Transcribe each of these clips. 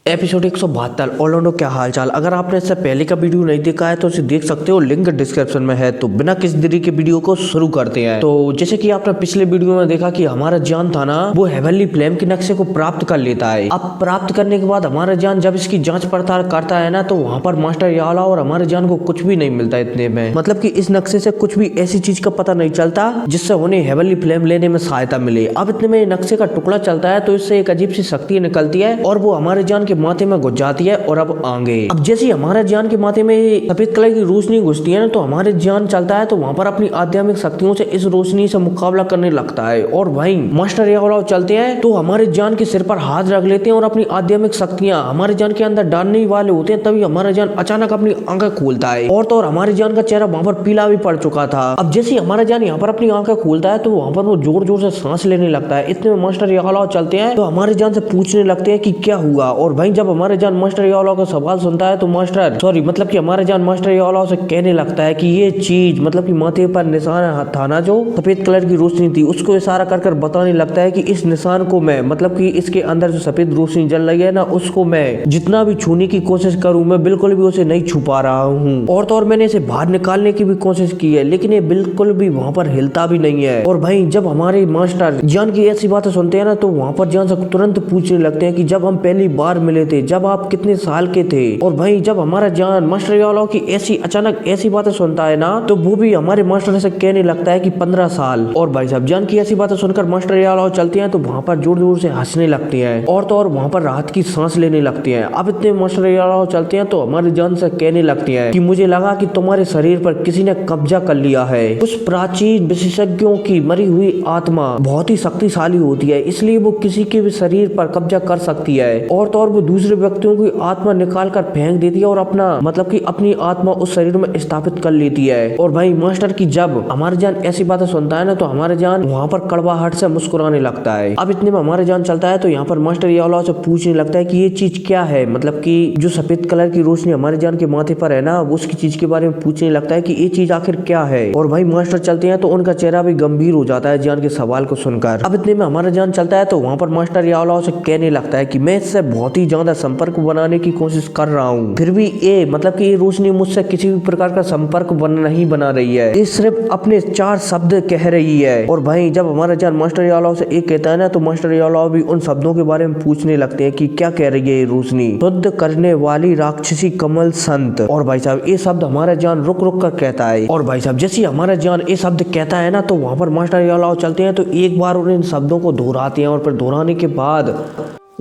Episode 172 Orlando क्या हालचाल। अगर आपने इससे पहले का वीडियो नहीं देखा है तो उसे देख सकते हो, लिंक डिस्क्रिप्शन में है। तो बिना किसी देरी के वीडियो को शुरू करते हैं। तो जैसे कि आपने पिछले वीडियो में देखा कि हमारा जान था ना, वो हेवनली फ्लेम के नक्शे को प्राप्त कर लेता है। अब प्राप्त करने के बाद हमारा जान जब इसकी जांच पड़ताल करता है ना, तो वहाँ पर मास्टर याला और हमारे जान को कुछ भी नहीं मिलता इतने में। मतलब कि इस नक्शे से कुछ भी ऐसी चीज का पता नहीं चलता जिससे उन्हें हेवनली फ्लेम लेने में सहायता मिले। अब इतने में नक्शे का टुकड़ा चलता है तो इससे एक अजीब सी शक्ति निकलती है और वो हमारे जान के माथे में घुस जाती है। और अब आगे अब जैसे ही हमारे जान के माथे में सफेद कलर की रोशनी घुसती है ना, तो हमारे जान चलता है तो वहाँ पर अपनी आध्यात्मिक शक्तियों से इस रोशनी से मुकाबला करने लगता है। और वहीं मास्टर याला चलते हैं तो हमारे जान के सिर पर हाथ रख लेते हैं और अपनी आध्यात्मिक शक्तियां हमारे जान के अंदर डालने वाले होते हैं। तभी हमारा जान अचानक अपनी आंखें खोलता है और तो और हमारे जान का चेहरा वहाँ पर पीला भी पड़ चुका था। अब जैसे ही हमारा जान यहाँ पर अपनी आंखें खोलता है तो वहाँ पर वो जोर जोर से सांस लेने लगता है। इतने में मास्टर याला चलते हैं तो हमारे जान से पूछने लगते हैं कि क्या हुआ। और भाई जब हमारे जान मास्टर याला का सवाल सुनता है तो मतलब कि हमारे जान मास्टर याला से कहने लगता है कि ये चीज मतलब कि माथे पर निशान था ना, जो सफेद कलर की रोशनी थी, उसको इशारा कर कर बताने लगता है कि इस निशान को मैं मतलब कि इसके अंदर जो सफेद रोशनी जल रही है ना, उसको मैं जितना भी छूने की कोशिश करूं, मैं बिल्कुल भी उसे नहीं छू पा रहा हूँ। और तो और मैंने इसे बाहर निकालने की भी कोशिश की है, लेकिन ये बिल्कुल भी वहाँ पर हिलता भी नहीं है। और भाई जब हमारे मास्टर जान की ऐसी बातें सुनते हैं ना, तो वहाँ पर जान से तुरंत पूछने लगते हैं कि जब हम पहली बार मिले थे, जब आप कितने साल के थे। और भाई जब हमारा जान मास्टर याला की ऐसी अचानक ऐसी बातें सुनता है ना, तो वो भी हमारे मास्टर से कहने लगता है कि 15 साल। और भाई साहब जान की ऐसी बातें सुनकर मास्टर याला चलते हैं तो वहाँ पर जोर जोर से हंसने लगती हैं और तो और वहाँ पर राहत की सांस लेने लगती हैं। अब इतने मास्टर याला चलते हैं तो हमारी जान से कहने लगती हैं कि मुझे लगा कि तुम्हारे शरीर पर किसी ने कब्जा कर लिया है। कुछ प्राचीन विशेषज्ञों की मरी हुई आत्मा बहुत ही शक्तिशाली होती है, इसलिए वो किसी के भी शरीर पर कब्जा कर सकती है। और तो और वो दूसरे व्यक्तियों की आत्मा निकाल कर फेंक देती है और अपना मतलब कि अपनी आत्मा उस शरीर में स्थापित कर लेती है। और भाई मास्टर की जब हमारे जान ऐसी बातें सुनता है ना, तो हमारे जान वहाँ पर कड़वाहट से मुस्कुराने लगता है। अब इतने में हमारे जान चलता है तो यहाँ पर मास्टर याला से पूछने लगता है कि ये चीज क्या है, मतलब कि जो सफेद कलर की रोशनी हमारे जान के माथे पर है ना, उसकी चीज के बारे में पूछने लगता है कि ये चीज आखिर क्या है। और भाई मास्टर चलते हैं तो उनका चेहरा भी गंभीर हो जाता है जान के सवाल को सुनकर। अब इतने में हमारा जान चलता है तो वहाँ पर मास्टर याला से कहने लगता है कि मैं इससे बहुत ही ज्यादा संपर्क बनाने की कोशिश कर रहा हूँ, फिर भी ये मतलब कि ये रोशनी मुझसे किसी भी प्रकार का संपर्क नहीं बना रही है, ये सिर्फ अपने 4 शब्द कह रही है। और भाई जब हमारा जान मास्टर याला से एक कहता है ना, तो मास्टर याला भी उन शब्दों के बारे में पूछने लगते हैं कि क्या कह रही है ये रोशनी। शुद्ध करने वाली राक्षसी कमल संत। और भाई साहब ये शब्द हमारा जान रुक रुक कर कहता है। और भाई साहब जैसे हमारा जान ये शब्द कहता है ना, तो वहाँ पर मास्टर याला चलते हैं तो एक बार उन शब्दों को दोहराते हैं और फिर दोहराने के बाद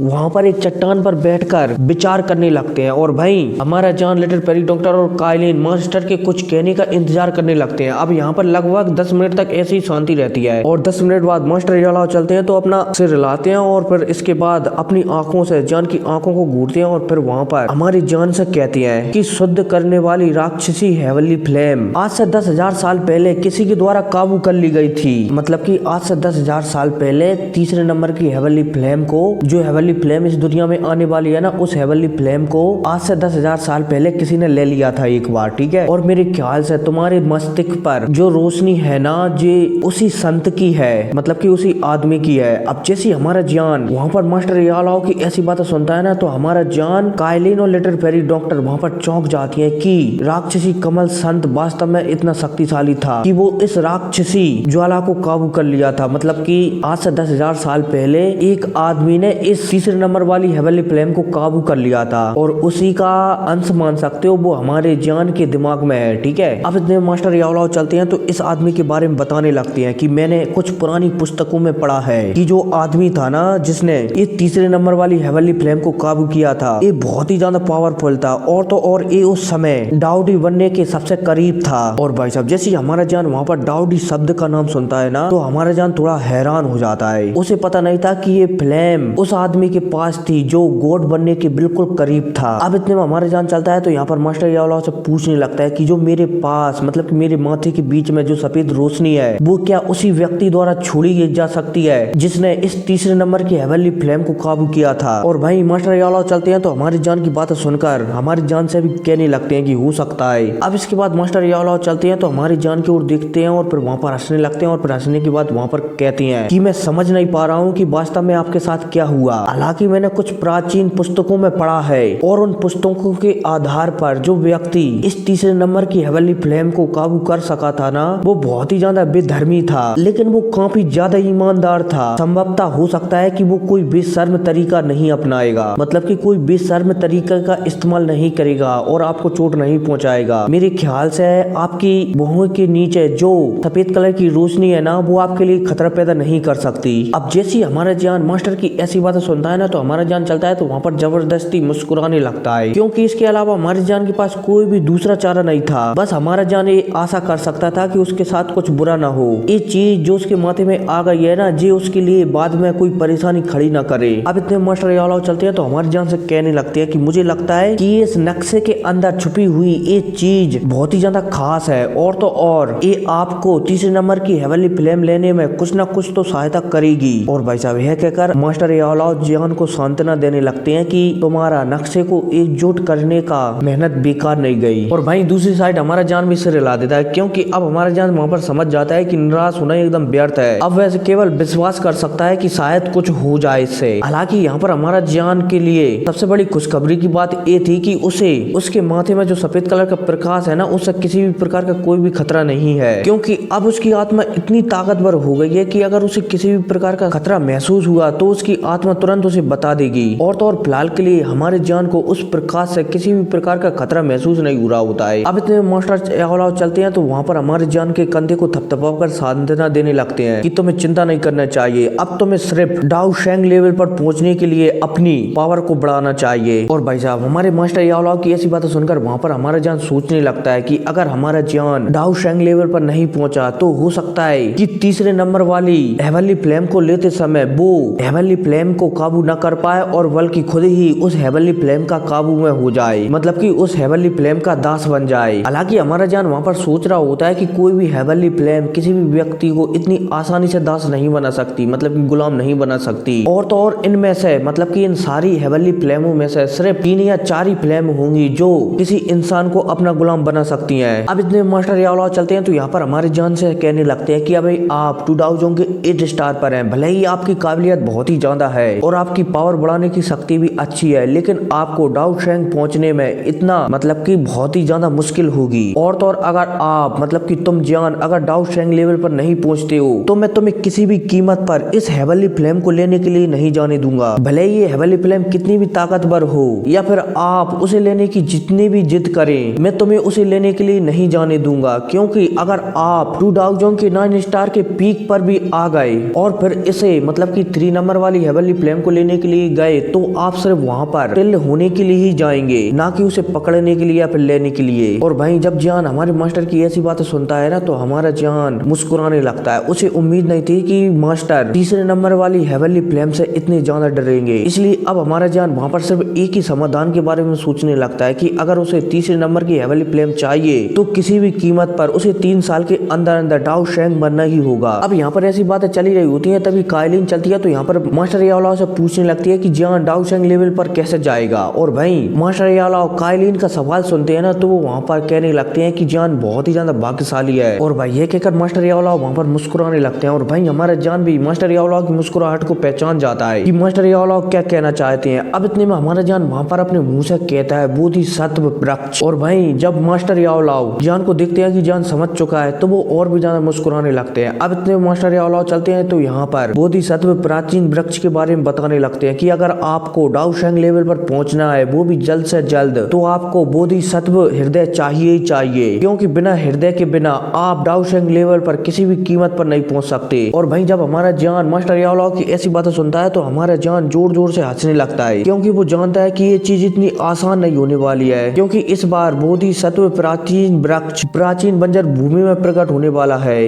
वहाँ पर एक चट्टान पर बैठकर विचार करने लगते हैं। और भाई हमारा जान लिटिल पेरी डॉक्टर और काइलिन मास्टर के कुछ कहने का इंतजार करने लगते हैं। अब यहाँ पर लगभग 10 मिनट तक ऐसी शांति रहती है और 10 मिनट बाद मास्टर याला चलते हैं तो अपना सिर हिलाते हैं और फिर इसके बाद अपनी आंखों से जान की आंखों को घूरते हैं और फिर वहाँ पर हमारी जान से कहते हैं कि शुद्ध करने वाली राक्षसी हेवनली फ्लेम आज से 10,000 साल पहले किसी के द्वारा काबू कर ली गई थी। मतलब कि आज से 10,000 साल पहले तीसरे नंबर की हेवनली फ्लेम को, जो हेवनली फ्लेम इस दुनिया में आने वाली है ना, उस हेवनली फ्लेम को आज से 10,000 साल पहले किसी ने ले लिया था एक बार, ठीक है। और मेरे ख्याल से तुम्हारे मस्तिष्क पर जो रोशनी है ना, जे उसी संत की है, मतलब कि उसी आदमी की है। अब जैसे हमारा जान वहाँ पर मास्टर याला की ऐसी बातें सुनता है ना, तो हमारा जान काइलिन और लिटिल फेरी डॉक्टर वहाँ पर चौंक जाती है कि राक्षसी कमल संत वास्तव में इतना शक्तिशाली था कि वो इस राक्षसी ज्वाला को काबू कर लिया था। मतलब कि आज से 10,000 साल पहले एक आदमी ने इस तीसरे नंबर वाली हेवनली फ्लेम को काबू कर लिया था और उसी का अंश मान सकते हो वो हमारे जान के दिमाग में है, ठीक है। अब इतने मास्टर याला चलते हैं तो इस आदमी के बारे में बताने लगते हैं कि मैंने कुछ पुरानी पुस्तकों में पढ़ा है कि जो आदमी था ना, जिसने ये तीसरे नंबर वाली हेवनली फ्लेम को काबू किया था, ये बहुत ही ज्यादा पावरफुल था और तो और ये उस समय डाउडी बनने के सबसे करीब था। और भाई साहब जैसे हमारा जान वहाँ पर डाउडी शब्द का नाम सुनता है ना, तो हमारा जान थोड़ा हैरान हो जाता है। उसे पता नहीं था कि ये फ्लेम उस आदमी के पास थी जो गॉड बनने के बिल्कुल करीब था। अब इतने में हमारे जान चलता है तो यहाँ पर मास्टर याला से पूछने लगता है कि जो मेरे पास मतलब कि मेरे माथे के बीच में जो सफेद रोशनी है, वो क्या उसी व्यक्ति द्वारा छोड़ी जा सकती है जिसने इस तीसरे नंबर की हेवनली फ्लेम को काबू किया था। और भाई मास्टर याला चलते हैं तो हमारी जान की बातें सुनकर हमारी जान से भी कहने लगते हैं कि हो सकता है। अब इसके बाद मास्टर याला चलते हैं तो हमारी जान की ओर देखते हैं और फिर वहाँ पर हंसने लगते हैं और फिर हंसने के बाद वहाँ पर कहते हैं कि मैं समझ नहीं पा रहा हूँ कि वास्तव में आपके साथ क्या हुआ। हालांकि मैंने कुछ प्राचीन पुस्तकों में पढ़ा है और उन पुस्तकों के आधार पर जो व्यक्ति इस तीसरे नंबर की हेवनली फ्लेम को काबू कर सका था ना, वो बहुत ही ज्यादा बेधर्मी था, लेकिन वो काफी ज्यादा ईमानदार था। संभवतः हो सकता है कि वो कोई बेशर्म तरीका नहीं अपनाएगा, मतलब कि कोई बेशर्म तरीका का इस्तेमाल नहीं करेगा और आपको चोट नहीं पहुंचाएगा। मेरे ख्याल से आपकी भौहों के नीचे जो सफेद कलर की रोशनी है ना, वो आपके लिए खतरा पैदा नहीं कर सकती। अब जैसी हमारा जान मास्टर की ऐसी बातें सुनता है ना, तो हमारा जान चलता है तो वहाँ पर जबरदस्ती मुस्कुराने लगता है, क्योंकि इसके अलावा हमारे जान के पास कोई भी दूसरा चारा नहीं था। बस हमारा जान ये आशा कर सकता था कि उसके साथ कुछ बुरा ना हो। ये चीज जो उसके माथे में आ गई है ना, जे उसके लिए बाद में कोई परेशानी खड़ी ना करे। अब इतने मास्टर यालाव चलते हैं तो हमारी जान से कहने लगती है कि मुझे लगता है कि इस नक्शे के अंदर छुपी हुई ये चीज बहुत ही ज्यादा खास है, और तो और ये आपको तीसरे नंबर की हेवनली फ्लेम लेने में कुछ ना कुछ तो सहायता करेगी। और भाई साहब यह कहकर मास्टर यालाव जान को सांत्वना देने लगते हैं कि तुम्हारा नक्शे को एकजुट करने का मेहनत बेकार नहीं गई। और भाई दूसरी साइड हमारा जान भी सिर हिला देता है, क्योंकि अब हमारा जान वहाँ पर समझ जाता है कि निराश होना एकदम व्यर्थ है। अब वैसे केवल विश्वास कर सकता है कि शायद कुछ हो जाए इससे। हालांकि यहाँ पर हमारा जान के लिए सबसे बड़ी खुशखबरी की बात ये थी कि उसे उसके माथे में जो सफेद कलर का प्रकाश है ना, उससे किसी भी प्रकार का कोई भी खतरा नहीं है, क्योंकि अब उसकी आत्मा इतनी ताकतवर हो गई है कि अगर उसे किसी भी प्रकार का खतरा महसूस हुआ तो उसकी आत्मा तुरंत उसे बता देगी। और तो और फिलहाल के लिए हमारे जान को उस प्रकाश से किसी भी प्रकार का खतरा महसूस नहीं हो रहा होता है। अब इतने मास्टर यालाव चलते हैं तो वहाँ पर हमारे जान के कंधे को थपथपाकर सांत्वना देने लगते हैं कि तुम्हें चिंता नहीं करना चाहिए, अब तुम्हें सिर्फ डाउ शेंग लेवल पर पहुंचने के लिए अपनी पावर को बढ़ाना चाहिए। और भाई साहब हमारे मास्टर यालाव की ऐसी बातें सुनकर वहाँ पर हमारा जान सोचने लगता है कि अगर हमारा जान डाउ शेंग लेवल पर नहीं पहुंचा तो हो सकता है कि तीसरे नंबर वाली हेवनली फ्लेम को लेते समय वो हेवनली फ्लेम को काबू न कर पाए और बल्कि खुद ही उस हेवनली फ्लेम का काबू में हो जाए, मतलब कि उस हेवनली फ्लेम का दास बन जाए। हालांकि हमारा जान वहाँ पर सोच रहा होता है कि कोई भी हेवनली फ्लेम किसी भी व्यक्ति को इतनी आसानी से दास नहीं बना सकती, मतलब कि गुलाम नहीं बना सकती। और तो और इनमें से मतलब कि इन सारी हेवनली फ्लेमों में से सिर्फ 3 या 4 ही फ्लेम होंगी जो किसी इंसान को अपना गुलाम बना सकती हैं। अब इतने मास्टर यालाव चलते हैं तो यहाँ पर हमारे जान से कहने लगते हैं कि अभी आप 2 डाउ जोंग के 8 स्टार पर हैं, भले ही आपकी काबिलियत बहुत ही ज्यादा है और आपकी पावर बढ़ाने की शक्ति भी अच्छी है, लेकिन आपको डाउ शेंग पहुंचने में इतना मतलब कि बहुत ही ज्यादा मुश्किल होगी। और तो और अगर आप मतलब कि तुम जान अगर डाउ शेंग लेवल पर नहीं पहुंचते हो तो मैं तुम्हें किसी भी कीमत पर इस हेवनली फ्लेम को लेने के लिए नहीं जाने दूंगा, भले ही ये हेवनली फ्लेम कितनी भी ताकतवर हो या फिर आप उसे लेने की जितनी भी जिद करें, मैं तुम्हें उसे लेने के लिए नहीं जाने दूंगा। क्योंकि अगर आप 2 डाउ जोंग के 9 स्टार के पीक पर भी आ गए और फिर इसे मतलब कि 3 नंबर वाली हेवनली फ्लेम को लेने के लिए गए तो आप सिर्फ वहाँ पर टिल होने के लिए ही जाएंगे, ना कि उसे पकड़ने के लिए या फिर लेने के लिए। और भाई जब जान हमारे मास्टर की ऐसी बातें सुनता है ना, तो हमारा जान मुस्कुराने लगता है। उसे उम्मीद नहीं थी कि मास्टर तीसरे नंबर वाली हेवनली फ्लेम से इतने ज्यादा डरेंगे, इसलिए अब हमारा जान वहाँ पर सिर्फ एक ही समाधान के बारे में सोचने लगता है कि अगर उसे तीसरे नंबर की हेवनली फ्लेम चाहिए तो किसी भी कीमत पर उसे 3 साल के अंदर अंदर डाउ शेंग बनना ही होगा। अब यहाँ पर ऐसी बातें चली रही होती है, तभी काइलिन चलती है तो यहाँ पर मास्टर यालाव से पूछने लगती है कि जान डाउ शेंग लेवल पर कैसे जाएगा। और भाई मास्टर यालाव काइलिन का सवाल सुनते हैं ना, तो वो वहाँ पर कहने लगते हैं कि जान बहुत ही ज्यादा भाग्यशाली है। और भाई ये कहकर मास्टर यालाव वहाँ पर मुस्कुराने लगते हैं। और भाई हमारा जान भी मास्टर यालाव की मुस्कुराहट को पहचान जाता है कि मास्टर यालाव क्या कहना चाहते हैं। अब इतने में हमारा जान वहाँ पर अपने मुंह से कहता है बोधिसत्व वृक्ष। और भाई जब मास्टर यालाव जान को देखते हैं कि जान समझ चुका है तो वो और भी ज्यादा मुस्कुराने लगते हैं। अब इतने मास्टर यालाव चलते हैं तो यहाँ पर बोधिसत्व प्राचीन वृक्ष के बारे में बताने लगते हैं कि अगर आपको डाउ शेंग लेवल पर पहुंचना है, वो भी जल्द से जल्द, तो आपको बोधिसत्व हृदय चाहिए ही चाहिए, क्योंकि बिना हृदय के बिना आप डाउ शेंग लेवल पर किसी भी कीमत पर नहीं पहुंच सकते। और भाई जब हमारा जान मास्टर यालाव की ऐसी बातें सुनता है तो हमारा जान जोर जोर से हंसने लगता है, क्योंकि वो जानता है कि ये चीज इतनी आसान नहीं होने वाली है, क्योंकि इस बार बोधिसत्व प्राचीन वृक्ष प्राचीन बंजर भूमि में प्रकट होने वाला है।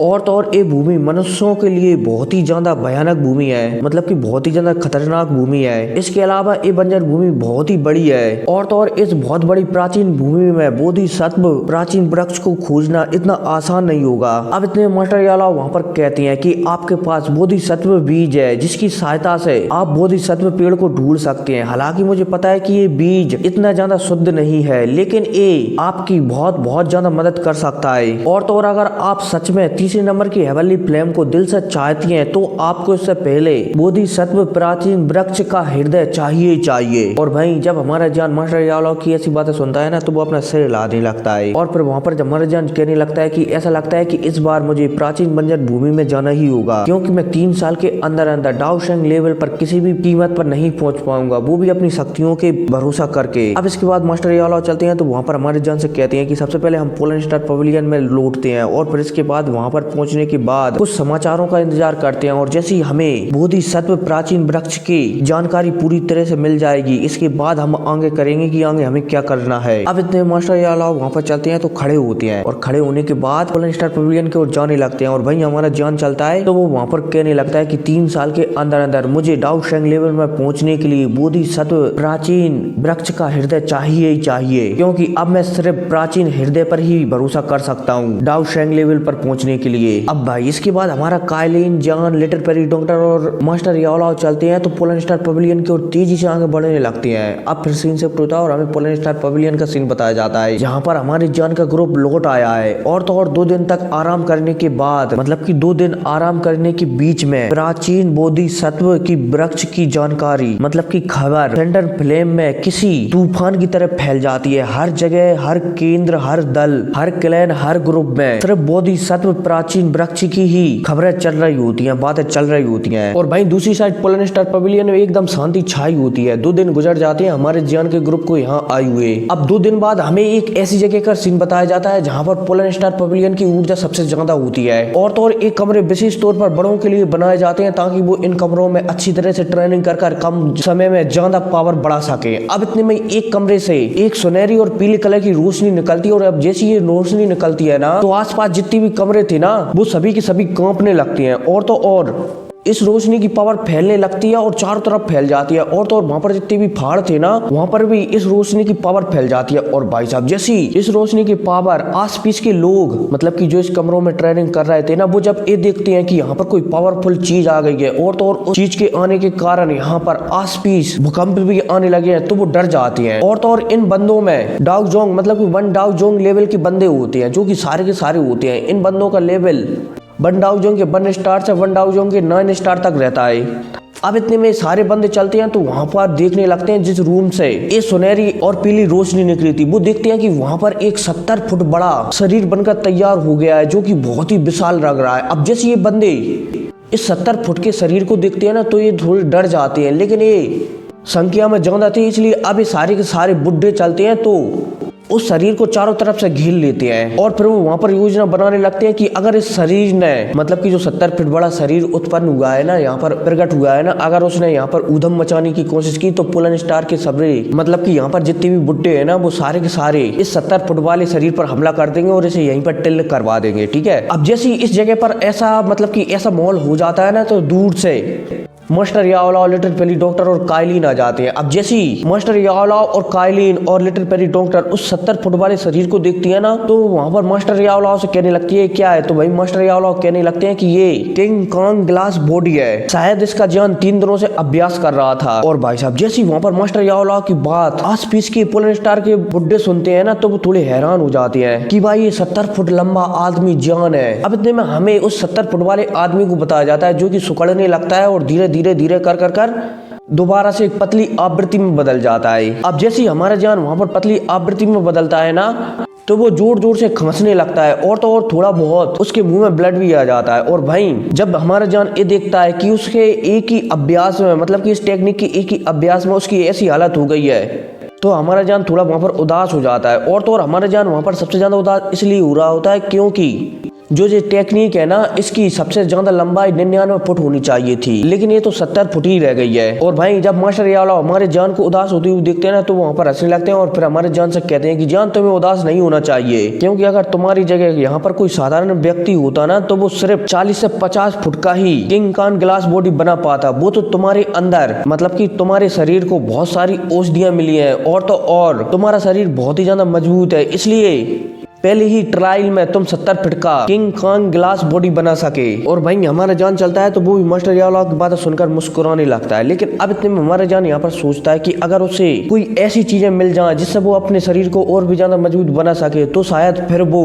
और तो और ये भूमि मनुष्यों के लिए बहुत ही ज्यादा भयानक भूमि है, मतलब कि बहुत ही ज्यादा खतरनाक भूमि है। इसके अलावा ये बंजर भूमि बहुत ही बड़ी है। और तो और इस बहुत बड़ी प्राचीन भूमि में बोधिसत्व प्राचीन वृक्ष को खोजना इतना आसान नहीं होगा। अब इतने मास्टर यालाव वहाँ पर कहते हैं कि आपके पास बोधिसत्व बीज है, जिसकी सहायता से आप बोधिसत्व पेड़ को ढूंढ सकते हैं। हालांकि मुझे पता है कि ये बीज इतना ज्यादा शुद्ध नहीं है, लेकिन ये आपकी बहुत बहुत ज्यादा मदद कर सकता है। और तो और अगर आप सच में तीसरे नंबर की हेवनली फ्लेम को दिल से चाहती हैं तो आपको इससे पहले बोधिसत्व प्राचीन वृक्ष का हृदय चाहिए चाहिए। और भाई जब हमारा जान मास्टर यादव की ऐसी बातें सुनता है ना तो वो अपना सिर हिलाने लगता है और फिर वहाँ पर जब हमारा जान कहने लगता है कि ऐसा लगता है कि इस बार मुझे प्राचीन बंजर भूमि में जाना ही होगा, क्योंकि मैं 3 साल के अंदर अंदर डाओशेंग लेवल पर किसी भी कीमत पर नहीं पहुंच पाऊंगा, वो भी अपनी शक्तियों के भरोसा करके। अब इसके बाद मास्टर यादव चलते हैं तो वहाँ पर हमारे जान से कहते हैं कि सबसे पहले हम पोलन स्टार पवेलियन में लौटते हैं और फिर इसके बाद वहाँ पर पहुंचने के बाद कुछ समाचारों का इंतजार करते हैं और जैसे ही हमें बोधिसत्व प्राचीन वृक्ष की जानकारी पूरी तरह से मिल जाएगी इसके बाद हम आगे करेंगे कि आगे हमें क्या करना है। अब इतने मास्टर यादव वहाँ पर चलते हैं तो खड़े होते हैं और खड़े होने के बाद पोलन स्टार पवेलियन की ओर जाने लगते हैं और भाई हमारा जान चलता है तो वो वहाँ पर कहने लगता है कि 3 साल के अंदर अंदर मुझे डाओशेंग लेवल में पहुंचने के लिए बोधिसत्व प्राचीन वृक्ष का हृदय चाहिए ही चाहिए, क्योंकि अब मैं सिर्फ प्राचीन हृदय पर ही भरोसा कर सकता हूँ डाओशेंग लेवल पर पहुंचने के लिए। अब भाई इसके बाद हमारा Kylin, John, Little Perry doctor और मास्टर यादव चलते हैं तो पोलन स्टार पवेलियन की ओर तेजी से आगे बढ़ने लगते हैं। अब फिर सीन शिफ्ट होता है और हमें पोलन स्टार पवेलियन का सीन बताया जाता है जहाँ पर हमारे जान का ग्रुप लौट आया है और तो और 2 दिन तक आराम करने के बाद मतलब कि 2 दिन आराम करने के बीच में प्राचीन बोधिसत्व की वृक्ष की जानकारी मतलब की खबर थंडर फ्लेम में किसी तूफान की तरह फैल जाती है। हर जगह, हर केंद्र, हर दल, हर क्लैन, हर ग्रुप में सिर्फ बोधिसत्व प्राचीन वृक्ष की ही खबरें चल रही होती हैं, बातें चल रही होती हैं। और भाई दूसरी साइड पोलन स्टार पवेलियन में एकदम शांति छाई होती है। 2 दिन गुजर जाते हैं हमारे जान के ग्रुप को यहाँ आए हुए। अब 2 दिन बाद हमें एक ऐसी जगह का सीन बताया जाता है जहाँ पर पोलन स्टार पवेलियन की ऊर्जा सबसे ज्यादा होती है और तो और एक कमरे विशेष तौर पर बड़ों के लिए बनाए जाते हैं ताकि वो इन कमरों में अच्छी तरह से ट्रेनिंग कर कम समय में ज्यादा पावर बढ़ा सके। अब इतने में एक कमरे से एक सुनहरी और पीले कलर की रोशनी निकलती है और अब जैसी ये रोशनी निकलती है ना तो आसपास जितनी भी कमरे थे ना वो सभी के सभी कांपने लगती हैं और तो और इस रोशनी की पावर फैलने लगती है और चारों तरफ फैल जाती है और तो और वहाँ पर जितने भी पहाड़ थे ना वहाँ पर भी इस रोशनी की पावर फैल जाती है। और भाई साहब जैसी इस रोशनी की पावर आस पास के लोग मतलब कि जो इस कमरों में ट्रेनिंग कर रहे थे ना वो जब ये देखते हैं कि यहाँ पर कोई पावरफुल चीज आ गई है और तो और उस चीज के आने के कारण यहाँ पर आस पास भूकंप भी आने लगे हैं तो वो डर जाते हैं। और तो और इन बंदों में डाओजोंग मतलब कि 1 डाओजोंग लेवल के बंदे होते हैं जो कि सारे के सारे होते हैं। इन बंदों का लेवल 1 डाओजोंग के 1 स्टार से 1 डाओजोंग के 9 स्टार तक रहता है। अब इतने में सारे बंदे चलते हैं तो वहाँ पर देखने लगते हैं जिस रूम से ये सुनहरी और पीली रोशनी निकली थी वो देखते हैं कि वहाँ पर एक 70 फुट बड़ा शरीर बनकर तैयार हो गया है जो कि बहुत ही विशाल लग रहा है। अब जैसे ये बंदे इस 70 फुट के शरीर को देखते हैं ना तो ये थोड़े डर जाते हैं, लेकिन ये संख्या में ज्यादा थे इसलिए अब ये सारे के सारे बुड्ढे चलते हैं तो उस शरीर को चारों तरफ से घेर लेते हैं और फिर वो वहाँ पर योजना बनाने लगते हैं कि अगर इस शरीर ने मतलब कि जो 70 फीट बड़ा शरीर उत्पन्न हुआ है ना यहाँ पर प्रकट हुआ है ना अगर उसने यहाँ पर ऊधम मचाने की कोशिश की तो पोलन स्टार के सबरे मतलब कि यहाँ पर जितने भी बुड्ढे हैं ना वो सारे के सारे इस 70 फुट वाले शरीर पर हमला कर देंगे और इसे यहीं पर टिल करवा देंगे। ठीक है। अब जैसे इस जगह पर ऐसा मतलब कि ऐसा माहौल हो जाता है ना तो दूर से master Yadav, Little Perry doctor और काइलिन आ जाते हैं। अब जैसे ही मास्टर यादव और काइलिन और लिटिल पेरी डॉक्टर उस 70 फुट वाले शरीर को देखती है ना तो वहाँ पर मास्टर यादव से कहने लगती है क्या है, तो भाई मास्टर यादव कहने लगते हैं कि ये किंग कॉन्ग ग्लास बॉडी है, शायद इसका जान 3 दिनों से अभ्यास कर रहा था। और भाई साहब जैसे ही वहाँ पर मास्टर यादव की बात आस पीस के पोलन स्टार के बुड्ढे सुनते हैं ना तो वो थोड़े हैरान हो जाते हैं कि भाई ये 70 फुट लंबा आदमी जान है। अब इतने में हमें उस 70 फुट वाले आदमी को बताया जाता है जो कि सुकड़ने लगता है और धीरे धीरे कर दोबारा से एक पतली आवृत्ति में बदल जाता है। अब जैसे ही हमारा जान वहां पर पतली आवृत्ति में बदलता है ना तो वो जोर जोर से खांसने लगता है और तो और थोड़ा बहुत उसके मुंह में ब्लड भी आ जाता है। और भाई जब हमारा जान ये देखता है कि उसके एक ही अभ्यास में मतलब कि इस टेक्निक की एक ही अभ्यास में उसकी ऐसी हालत हो गई है तो हमारा जान थोड़ा वहां पर उदास हो जाता है। और तो और हमारा जान वहां पर सबसे ज्यादा उदास इसलिए हो रहा होता है क्योंकि जो ये टेक्निक है ना इसकी सबसे ज्यादा लंबाई 99 फुट होनी चाहिए थी लेकिन ये तो 70 फुट ही रह गई है। और भाई जब मास्टर यादव हमारे जान को उदास होती हुई देखते हैं ना तो वहाँ पर हंसने लगते हैं और फिर हमारे जान से कहते हैं कि जान तुम्हें उदास नहीं होना चाहिए क्योंकि अगर तुम्हारी जगह यहाँ पर कोई साधारण व्यक्ति होता ना तो वो सिर्फ 40 से 50 फुट का ही किंग कॉन्ग ग्लास बॉडी बना पाता। वो तो तुम्हारे अंदर मतलब कि तुम्हारे शरीर को बहुत सारी औषधियां मिली है और तो और तुम्हारा शरीर बहुत ही ज्यादा मजबूत है, इसलिए पहले ही ट्रायल में तुम 70 फीट का किंग कॉन्ग ग्लास बॉडी बना सके। और भाई हमारा जान चलता है तो वो भी मास्टर यादव की बातें सुनकर मुस्कुराने लगता है। लेकिन अब इतने में हमारा जान यहाँ पर सोचता है कि अगर उसे कोई ऐसी चीजें मिल जाए जिससे वो अपने शरीर को और भी ज्यादा मजबूत बना सके तो शायद फिर वो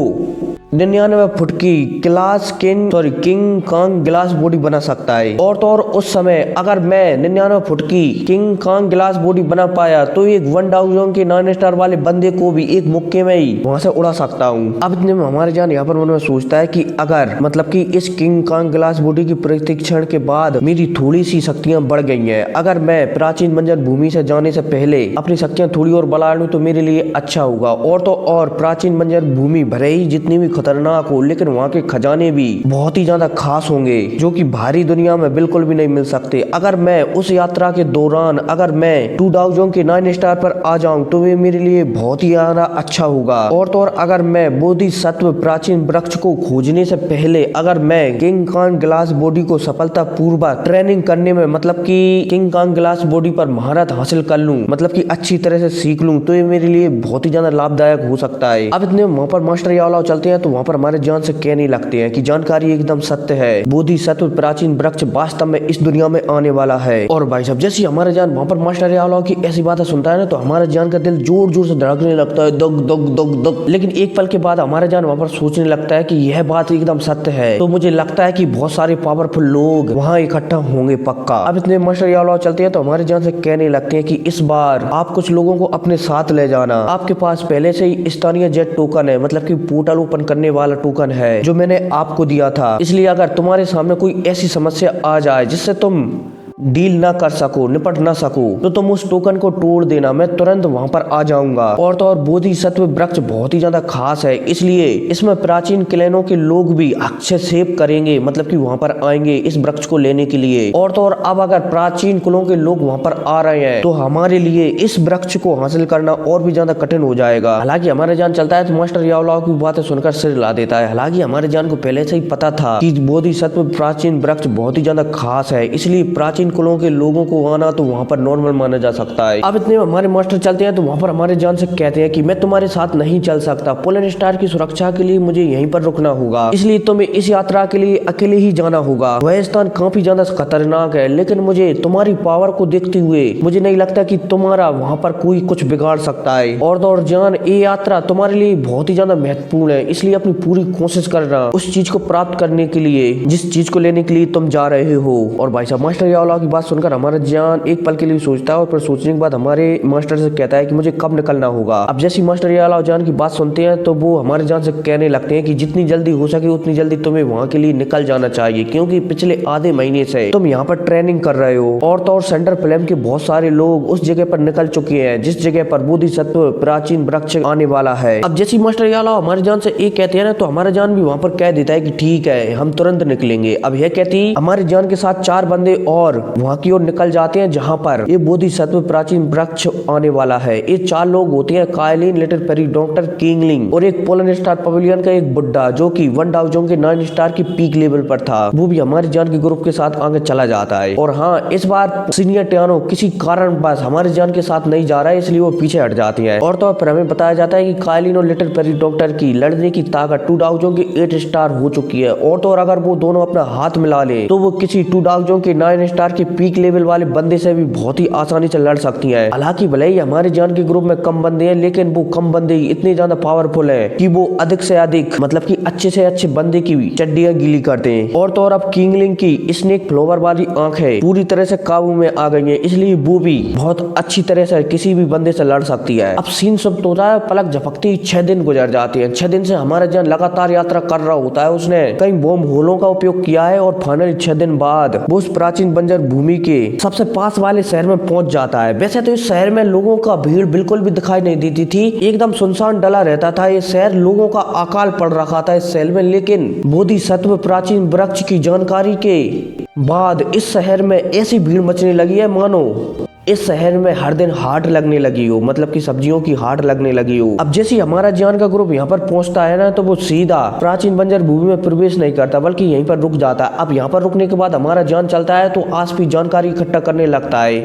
99 फुट की किंग कांग ग्लास बॉडी बना सकता है। और तो और उस समय अगर मैं 99 फुट की किंग कांग ग्लास बॉडी बना पाया तो एक 1000 के 9 स्टार वाले बंदे को भी एक मुक्के में ही वहां से उड़ा सकता हूँ। अब इतने में हमारे जान यहाँ पर मन में सोचता है कि अगर मतलब कि इस किंग कांग ग्लास बॉडी की प्रशिक्षण के बाद मेरी थोड़ी सी शक्तियां बढ़ गई हैं, अगर मैं प्राचीन बंजर भूमि से जाने से पहले अपनी शक्तियां थोड़ी और बढ़ा लूं तो मेरे लिए अच्छा होगा। और तो और प्राचीन बंजर भूमि भले ही जितनी भी खतरनाक हो लेकिन वहाँ के खजाने भी बहुत ही ज्यादा खास होंगे जो कि भारी दुनिया में बिल्कुल भी नहीं मिल सकते। अगर मैं उस यात्रा के दौरान अगर मैं 2000 के 9 स्टार पर आ जाऊं तो वे मेरे लिए बहुत ही ज्यादा अच्छा होगा। और तो और अगर मैं बोधिसत्व प्राचीन वृक्ष को खोजने से पहले अगर मैं किंग कांग ग्लास बॉडी को सफलता पूर्वक ट्रेनिंग करने में मतलब कि किंग कांग ग्लास बॉडी पर महारत हासिल कर लूं, मतलब कि अच्छी तरह से सीख लूं तो ये मेरे लिए बहुत ही ज्यादा लाभदायक हो सकता है। अब इतने वहाँ पर मास्टर यावलाव चलते हैं तो वहाँ पर हमारे जान से कहने लगते हैं कि जानकारी एकदम सत्य है, बोधिसत्व प्राचीन वृक्ष वास्तव में इस दुनिया में आने वाला है। और भाई साहब जैसे हमारे जान वहाँ पर मास्टर यावलाव की ऐसी बातें सुनता है ना तो हमारे जान का दिल जोर जोर से धड़कने लगता है, दग दग दग दग। लेकिन एक पल के बाद हमारे जान वहाँ पर सोचने लगता है कि यह बात एकदम सत्य है, तो मुझे लगता है कि बहुत सारे पावरफुल लोग वहाँ इकट्ठा होंगे पक्का। अब इतने मास्टर यावलाव चलते हैं तो हमारे जान से कहने लगते हैं कि इस बार आप कुछ लोगों को अपने साथ ले जाना, आपके पास पहले से ही स्थानीय जेट टोकन है, मतलब कि पोर्टल ओपन करने वाला टोकन है जो मैंने आपको दिया था। इसलिए अगर तुम्हारे सामने कोई ऐसी समस्या आ जाए जिससे तुम डील ना कर सको, निपट ना सको, तो तुम उस टोकन को तोड़ देना, मैं तुरंत वहां पर आ जाऊंगा। और तो और बोधिसत्व वृक्ष बहुत ही ज्यादा खास है, इसलिए इसमें प्राचीन क्लैनों के लोग भी हस्तक्षेप करेंगे, मतलब कि वहां पर आएंगे इस वृक्ष को लेने के लिए। और तो और अब अगर प्राचीन कुलों के लोग वहां पर आ रहे हैं तो हमारे लिए इस वृक्ष को हासिल करना और भी ज्यादा कठिन हो जाएगा। हालांकि हमारे जान चलता है तो मास्टर यावलाव की बातें सुनकर सिर हिला देता है। हालांकि हमारे जान को पहले से ही पता था कि बोधिसत्व प्राचीन वृक्ष बहुत ही ज्यादा खास है, इसलिए प्राचीन कुलों के लोगों को आना तो वहां पर नॉर्मल माना जा सकता है। अब इतने हमारे मास्टर चलते हैं तो वहां पर हमारे जान से कहते हैं कि मैं तुम्हारे साथ नहीं चल सकता, पोलर स्टार की सुरक्षा के लिए मुझे यहीं पर रुकना होगा, इसलिए तुम्हें इस यात्रा के लिए अकेले ही जाना होगा। वह स्थान काफी ज्यादा खतरनाक है, लेकिन मुझे तुम्हारी पावर को देखते हुए मुझे नहीं लगता कि तुम्हारा वहां पर कोई कुछ बिगाड़ सकता है। और तो और जान ये यात्रा तुम्हारे लिए बहुत ही ज्यादा महत्वपूर्ण है, इसलिए अपनी पूरी कोशिश करना उस चीज को प्राप्त करने के लिए जिस चीज को लेने के लिए तुम जा रहे हो। और भाई साहब मास्टर यावलाव की बात सुनकर हमारा जान एक पल के लिए सोचता है और फिर सोचने के बाद हमारे मास्टर से कहता है कि मुझे कब निकलना होगा। अब जैसे मास्टर यावलाव जान की बात सुनते हैं तो वो हमारे जान से कहने लगते हैं कि जितनी जल्दी हो सके उतनी जल्दी तुम्हें वहां के लिए निकल जाना चाहिए, क्योंकि पिछले आधे महीने से तुम यहाँ पर ट्रेनिंग कर रहे हो। और तो और सेंटर फिल्म के बहुत सारे लोग उस जगह पर निकल चुके हैं जिस जगह पर बोधिसत्व प्राचीन वृक्ष आने वाला है। अब जैसे मास्टर यावलाव हमारे जान से एक कहते हैं ना तो हमारा जान भी वहां पर कह देता है कि ठीक है हम तुरंत निकलेंगे। अब यह कहती हमारे जान के साथ 4 बंदे और वहां की ओर निकल जाते हैं जहां पर ये बोधिसत्व प्राचीन वृक्ष आने वाला है। ये 4 लोग होते हैं कायलिन, लिटिल पेरी, डॉक्टर किंगलिंग और एक पोलर स्टार पवेलियन का एक बुड्ढा जो कि 1000 के 9 स्टार की पीक लेवल पर था। वो भी हमारे जान के ग्रुप के साथ आगे चला जाता है। और हाँ, इस बार सीनियर टियानो किसी कारण बस हमारे जान के साथ नहीं जा रहा है, इसलिए वो पीछे हट जाती है। और तो फिर हमें बताया जाता है कि कायलिन और लिटिल पेरी डॉक्टर की लड़ने की ताकत 2000 के 8 स्टार हो चुकी है। और तो और अगर वो दोनों अपना हाथ मिला ले तो वो किसी 2000 के 9 स्टार के पीक लेवल वाले बंदे से भी बहुत ही आसानी से लड़ सकती हैं। हालांकि भले ही हमारे जान के ग्रुप में कम बंदे हैं, लेकिन वो कम बंदे इतने ज्यादा पावरफुल है कि वो अधिक से अधिक मतलब कि अच्छे से अच्छे बंदे की चड्डियां गीली करते हैं। और तो और अब किंगलिंग की स्नेक फ्लोवर वाली आंखें पूरी तरह से काबू में आ गई है, इसलिए वो भी बहुत अच्छी तरह से किसी भी बंदे से लड़ सकती है। अब सीन सब तो होता है, पलक झपकते ही 6 दिन गुजर जाते हैं। 6 दिन से हमारा जान लगातार यात्रा कर रहा होता है, उसने कई बॉम्ब होलों का उपयोग किया है और फाइनली 6 दिन बाद वो उस प्राचीन बंजर भूमि के सबसे पास वाले शहर में पहुंच जाता है। वैसे तो इस शहर में लोगों का भीड़ बिल्कुल भी दिखाई नहीं देती थी, एकदम सुनसान डला रहता था ये शहर, लोगों का अकाल पड़ रखा था इस शहर में। लेकिन बोधिसत्व प्राचीन वृक्ष की जानकारी के बाद इस शहर में ऐसी भीड़ मचने लगी है मानो इस शहर में हर दिन हाट लगने लगी हो, मतलब कि सब्जियों की हाट लगने लगी हो। अब जैसे हमारा जान का ग्रुप यहाँ पर पहुंचता है ना तो वो सीधा प्राचीन बंजर भूमि में प्रवेश नहीं करता बल्कि यहीं पर रुक जाता है। अब यहाँ पर रुकने के बाद हमारा जान चलता है तो आस पास जानकारी इकट्ठा करने लगता है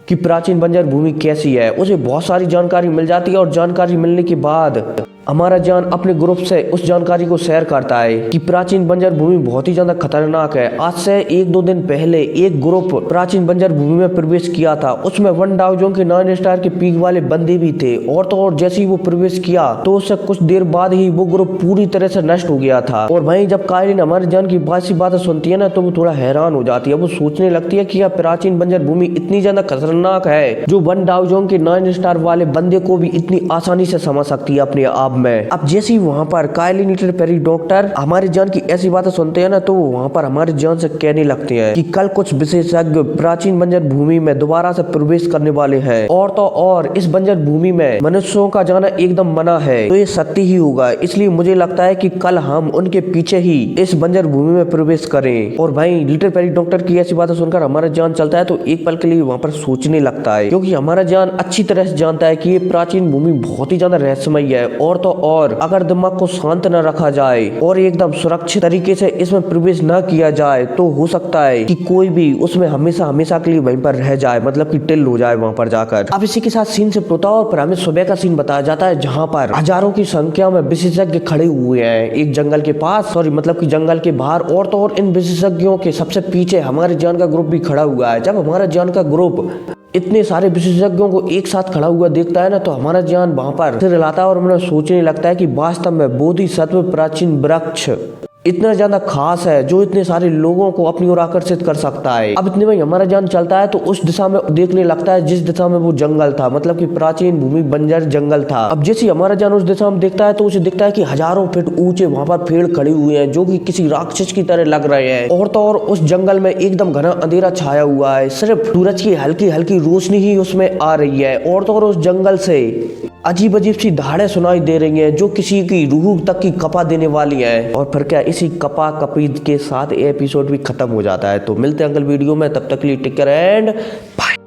कि प्राचीन बंजर भूमि कैसी है। उसे बहुत सारी जानकारी मिल जाती है और जानकारी मिलने के बाद हमारा जान अपने ग्रुप से उस जानकारी को शेयर करता है कि प्राचीन बंजर भूमि बहुत ही ज्यादा खतरनाक है। आज से 1-2 दिन पहले एक ग्रुप प्राचीन बंजर भूमि में प्रवेश किया था। उसमें 1 डाउ जोन के 9 स्टार के पीक वाले बंदे भी थे। और तो और जैसे ही वो प्रवेश किया तो उससे कुछ देर बाद ही वो ग्रुप पूरी तरह से नष्ट हो गया था। और वहीं जब कायलिन हमारे जान की बातें सुनती है ना, तो वो थोड़ा हैरान हो जाती है। वो सोचने लगती है कि यह प्राचीन बंजर भूमि इतनी ज्यादा खतरनाक है जो 1 डाउ जोन के 9 स्टार वाले बंदे को भी इतनी आसानी से समझ सकती है अपने आप में। अब जैसे ही वहाँ पर कायलिन लिटिल फेरी डॉक्टर हमारी जान की ऐसी बातें सुनते हैं ना, तो वहाँ पर हमारी जान से कहने लगते हैं कि कल कुछ विशेषज्ञ प्राचीन बंजर भूमि में दोबारा से प्रवेश करने वाले हैं। और तो और इस बंजर भूमि में मनुष्यों का जाना एकदम मना है। तो ये सत्य ही होगा, इसलिए मुझे लगता है कि कल हम उनके पीछे ही इस बंजर भूमि में प्रवेश करें। और भाई लिटिल फेरी डॉक्टर की ऐसी बातें सुनकर हमारा जान चलता है तो एक पल के लिए वहाँ पर सोचने लगता है, क्योंकि हमारा जान अच्छी तरह से जानता है कि ये प्राचीन भूमि बहुत ही ज्यादा रहस्यमय है। और तो और अगर दिमाग को शांत न रखा जाए और एकदम सुरक्षित तरीके से इसमें प्रवेश न किया जाए तो हो सकता है कि कोई भी उसमें हमेशा हमेशा के लिए वहीं पर रह जाए, मतलब कि टिल हो जाए वहां पर जाकर। अब इसी के साथ सीन से और पर हमें सुबह का सीन बताया जाता है, जहां पर हजारों की संख्या में विशेषज्ञ खड़े हुए हैं एक जंगल के पास, मतलब कि जंगल के बाहर। और तो और इन विशेषज्ञों के सबसे पीछे हमारे जान का ग्रुप भी खड़ा हुआ है। जब हमारा जान का ग्रुप इतने सारे विशेषज्ञों को एक साथ खड़ा हुआ देखता है ना, तो हमारा जान वहां पर सिर हिलाता है और हमें सोचने लगता है कि वास्तव में बोधिसत्व प्राचीन वृक्ष इतना ज्यादा खास है जो इतने सारे लोगों को अपनी ओर आकर्षित कर सकता है। अब इतने में हमारा जान चलता है तो उस दिशा में देखने लगता है जिस दिशा में वो जंगल था, मतलब कि प्राचीन भूमि बंजर जंगल था। अब जैसे हमारा जान उस दिशा में देखता है तो उसे दिखता है कि हजारों फीट ऊंचे वहां पर पेड़ खड़े हुए हैं जो कि किसी राक्षस की तरह लग रहे हैं। और तो और उस जंगल में एकदम घना अंधेरा छाया हुआ है, सिर्फ सूरज की हल्की हल्की रोशनी ही उसमें आ रही है। और तो और उस जंगल से अजीब अजीब सी धाड़े सुनाई दे रही हैं जो किसी की रूह तक की कपा देने वाली हैं। और फिर क्या इसी कपा कपीद के साथ एपिसोड भी खत्म हो जाता है। तो मिलते हैं अगले वीडियो में, तब तक के लिए टेक केयर एंड बाय।